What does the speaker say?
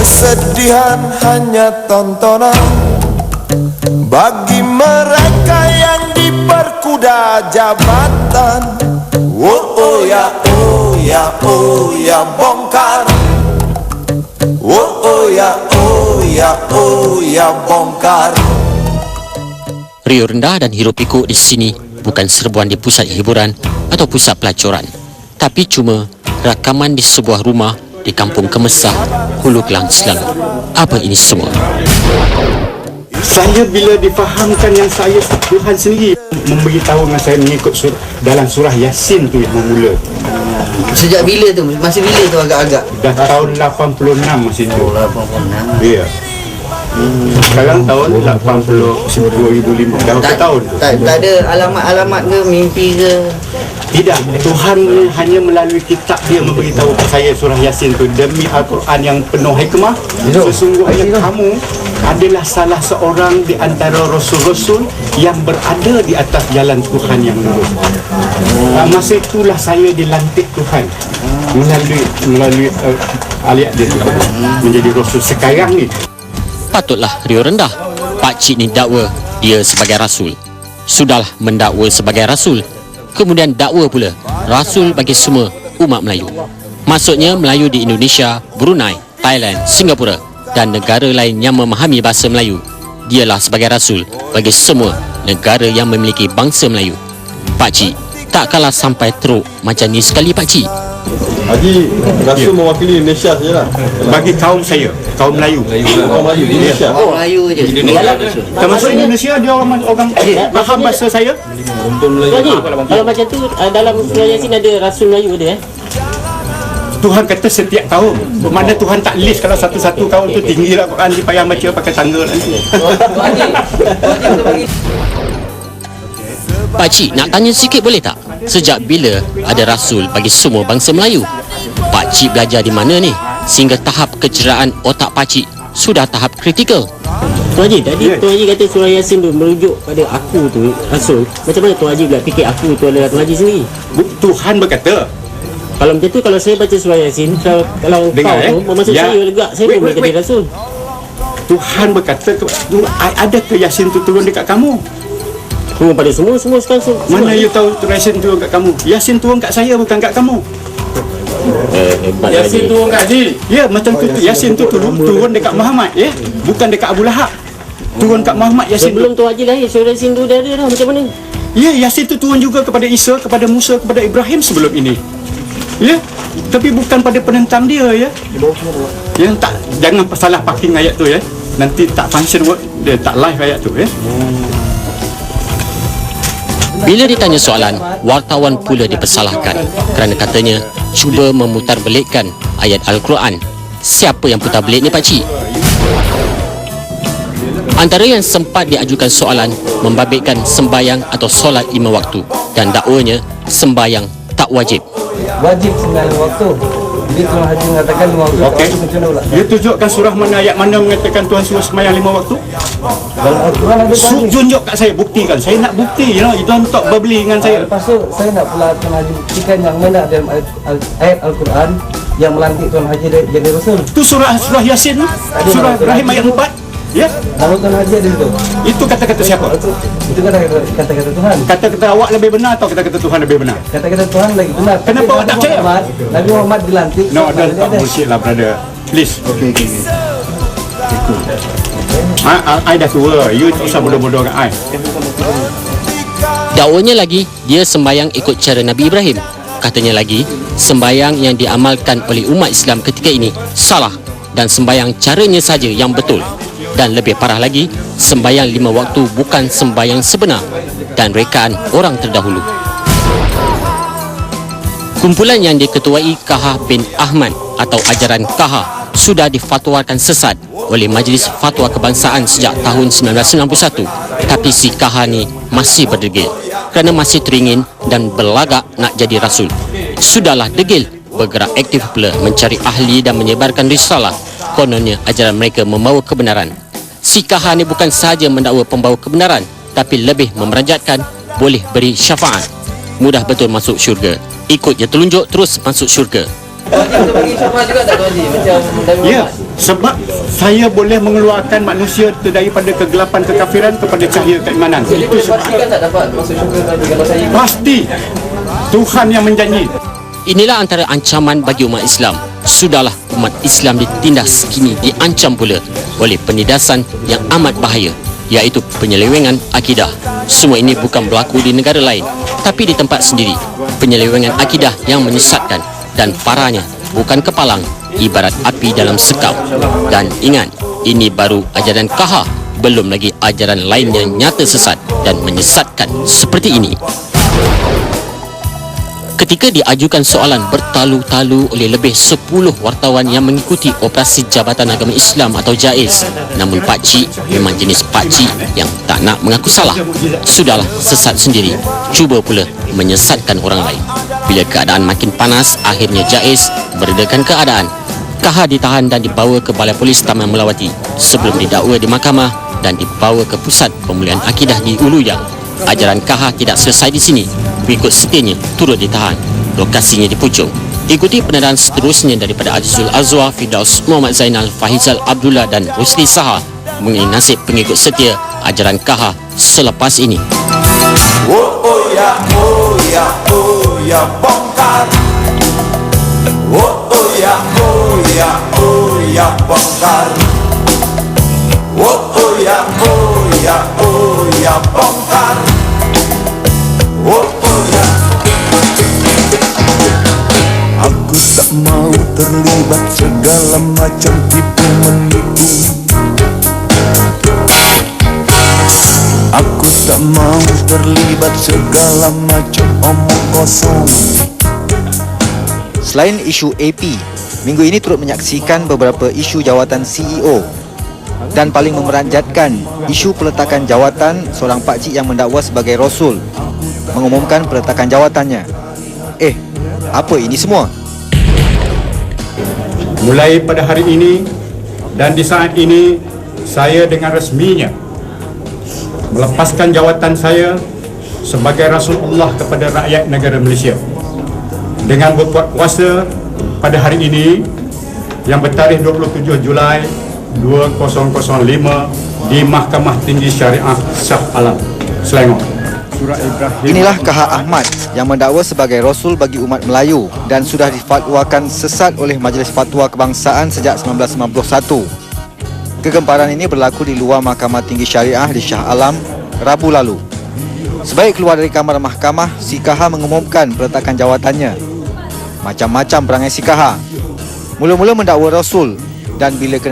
Kesedihan hanya tontonan bagi mereka yang diperkuda jabatan. Oh ya, oh ya, oh ya, bongkar. Oh ya, oh ya, oh ya, bongkar. Rio rendah dan hiruk pikuk di sini bukan serbuan di pusat hiburan atau pusat pelacuran, tapi cuma rakaman di sebuah rumah di Kampung Kemesah, Hulu Kelang, Selangor. Apa ini semua? Saya bila difahamkan yang saya Tuhan sendiri memberitahu dengan saya mengikut dalam surah Yasin tu yang bermula. Sejak bila tu? Masih bila tu agak-agak? Dah tahun 86 masih tu. 86. Ya. Sekarang tahun 2005 dah berapa tahun tu? Tak ada alamat-alamat ke, mimpi ke? Tidak, Tuhan hanya melalui kitab dia memberitahu kepada saya surah Yasin tu, demi Al-Quran yang penuh hikmah, sesungguhnya kamu adalah salah seorang di antara rasul-rasul yang berada di atas jalan Tuhan yang lurus. Masa itulah saya dilantik Tuhan melalui ayat dia menjadi rasul sekarang ni. Patutlah Rio rendah. Pak Cik ni dakwa dia sebagai rasul. Sudahlah mendakwa sebagai rasul, kemudian dakwa pula rasul bagi semua umat Melayu. Maksudnya Melayu di Indonesia, Brunei, Thailand, Singapura dan negara lain yang memahami bahasa Melayu. Dialah sebagai rasul bagi semua negara yang memiliki bangsa Melayu. Pak Cik tak kalah sampai teruk macam ni sekali Pak Cik. Haji rasul mewakili Indonesia sajalah. Bagi kaum saya, kaum Melayu. Kaum Melayu di Indonesia. Orang Melayu je. Termasuk Indonesia dia orang faham bahasa saya. Kalau macam tu dalam surah Yasin ada rasul Melayu ada Tuhan kata setiap kaum. Bermakna Tuhan tak list kalau satu-satu kaum tu tinggilah Quran dia payah baca pakai tangga nanti. Pak Cik nak tanya sikit boleh tak? Sejak bila ada rasul bagi semua bangsa Melayu? Pak Cik belajar di mana ni? Sehingga tahap kecerdasan otak Pak Cik sudah tahap kritikal. Tuan Haji, tadi Tuan Haji kata surah Yasin tu merujuk pada aku tu rasul. Macam mana Tuan Haji pula fikir aku tu adalah Tuan Haji sendiri? Tuhan berkata. Kalau macam tu, kalau saya baca surah Yasin, kalau dengar, kau tu bermaksud saya legak, saya pun boleh kata rasul. Tuhan berkata, ada ke Yasin tu turun dekat kamu? Turun pada semua sekarang. Mana you tahu Yasin turun kat kamu? Yasin turun kat saya, bukan kat kamu. Yasin turun kat Haji. Ya, macam tu. Yasin tu turun dekat Muhammad, ya, bukan dekat Abu Lahab. Turun kat Muhammad Yasin. Sebelum Tuan Haji lahir, surah Yasin tu dah ada dah. Macam mana? Ya, Yasin tu turun juga kepada Isa, kepada Musa, kepada Ibrahim sebelum ini. Ya, tapi bukan pada penentang dia, ya. Yang tak, jangan salah parking ayat tu, ya. Nanti tak function work, dia tak live ayat tu, ya. Bila ditanya soalan, wartawan pula dipersalahkan kerana katanya cuba memutarbelikkan ayat Al-Quran. Siapa yang putar belik ni Pak Cik? Antara yang sempat diajukan soalan membabitkan sembayang atau solat 5 waktu dan dakwanya sembayang tak wajib. Wajib 9 waktu. Jadi Tuan Haji mengatakan 5 waktu. Okey. Dia tunjukkan surah mana, ayat mana mengatakan Tuhan suruh sembahyang 5 waktu? Dalam Al-Quran ada tadi. Tunjuk kat saya, buktikan. Saya nak bukti, you don't talk verbally dengan saya. Lepas tu saya nak pula Tuan Haji buktikan yang mana dalam ayat Al-Quran yang melantik Tuan Haji jadi rasul. Itu surah Yasin, surah Ibrahim ayat 4. Ya. Nama Tuan Haji ada itu. Itu kata-kata siapa? Itu kata-kata Tuhan. Kata-kata awak lebih benar atau kata-kata Tuhan lebih benar? Kata-kata Tuhan lagi benar. Kenapa awak tak percaya? Nabi Muhammad dilantik. No, don't talk bullshit lah, brother. Please. Okay. I dah tua. You tak usah bodoh-bodoh kat I. Dakwanya lagi, dia sembayang ikut cara Nabi Ibrahim. Katanya lagi, sembayang yang diamalkan oleh umat Islam ketika ini salah dan sembayang caranya saja yang betul. Dan lebih parah lagi, sembayang 5 waktu bukan sembayang sebenar dan rekaan orang terdahulu. Kumpulan yang diketuai Kahah bin Ahmad atau ajaran Kahah sudah difatwakan sesat oleh Majlis Fatwa Kebangsaan sejak tahun 1991. Tapi si Kahah ni masih berdegil kerana masih teringin dan berlagak nak jadi rasul. Sudahlah degil, bergerak aktif pula mencari ahli dan menyebarkan risalah. Kononnya ajaran mereka membawa kebenaran. Si Kahah ni bukan sahaja mendakwa pembawa kebenaran, tapi lebih memerajatkan boleh beri syafaat. Mudah betul masuk syurga. Ikut je telunjuk terus masuk syurga. Haji kita bagi syamah juga tak Tuan Haji? Macam Nabi Ya, Muhammad. sebab saya boleh mengeluarkan manusia daripada kegelapan kekafiran kepada cahaya keimanan. Jadi Itu boleh sebab pastikan tak dapat masuk syurga Nabi kalau saya ikut? pasti Tuhan yang menjanji. Inilah antara ancaman bagi umat Islam. Sudahlah umat Islam ditindas, kini diancam pula oleh penindasan yang amat bahaya, iaitu penyelewengan akidah. Semua ini bukan berlaku di negara lain, tapi di tempat sendiri. Penyelewengan akidah yang menyesatkan dan parahnya bukan kepalang, ibarat api dalam sekam. Dan ingat, ini baru ajaran KAHA, belum lagi ajaran lain yang nyata sesat dan menyesatkan seperti ini. Ketika diajukan soalan bertalu-talu oleh lebih 10 wartawan yang mengikuti operasi Jabatan Agama Islam atau JAIS, namun pakcik memang jenis pakcik yang tak nak mengaku salah. Sudahlah sesat sendiri, cuba pula menyesatkan orang lain. Bila keadaan makin panas, akhirnya JAIS meredakan keadaan. KAHA ditahan dan dibawa ke Balai Polis Taman Melawati sebelum didakwa di mahkamah dan dibawa ke Pusat Pemulihan Akidah di Uluyang. Ajaran KAHA tidak selesai di sini. Pengikut setianya turut ditahan. Lokasinya di Puchong. Ikuti penadaan seterusnya daripada Azizul Azwar, Firdaus Muhammad Zainal, Fahizal Abdullah dan Rusli Saha mengenai nasib pengikut setia ajaran KAHA selepas ini. Oh ya bongkar. Oh ya bongkar. Oh ya bongkar. Oh ya. Aku tak mau terlibat segala macam tipu menipu. Aku tak mau terlibat segala macam omong kosong. Selain isu AP, minggu ini turut menyaksikan beberapa isu jawatan CEO dan paling memeranjatkan isu peletakan jawatan seorang pakcik yang mendakwa sebagai Rasul mengumumkan peletakan jawatannya. Apa ini semua? Mulai pada hari ini dan di saat ini, saya dengan resminya melepaskan jawatan saya sebagai Rasulullah kepada rakyat negara Malaysia dengan berbuat kuasa pada hari ini yang bertarikh 27 Julai 2005 di Mahkamah Tinggi Syariah Shah Alam, Selangor. Inilah KAHA Ahmad yang mendakwa sebagai Rasul bagi umat Melayu dan sudah difatwakan sesat oleh Majlis Fatwa Kebangsaan sejak 1991. Kegemparan ini berlaku di luar Mahkamah Tinggi Syariah di Shah Alam, Rabu lalu. Sebaik keluar dari kamar mahkamah, si KAHA mengumumkan peletakan jawatannya. Macam-macam perangai si KAHA. Mula-mula mendakwa Rasul dan bila kena